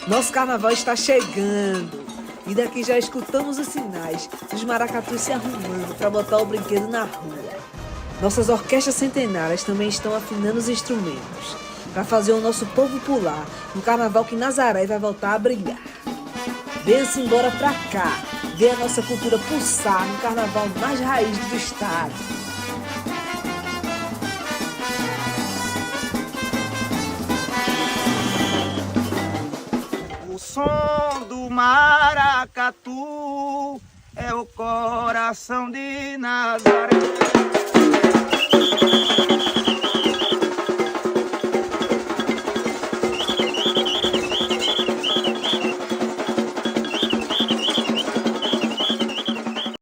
Nosso carnaval está chegando. E daqui já escutamos os sinais dos maracatus se arrumando para botar o brinquedo na rua. Nossas orquestras centenárias também estão afinando os instrumentos para fazer o nosso povo pular no carnaval que Nazaré vai voltar a brilhar. Venha-se embora pra cá, ver a nossa cultura pulsar no carnaval mais raiz do estado. O som do maracatu é o coração de Nazaré.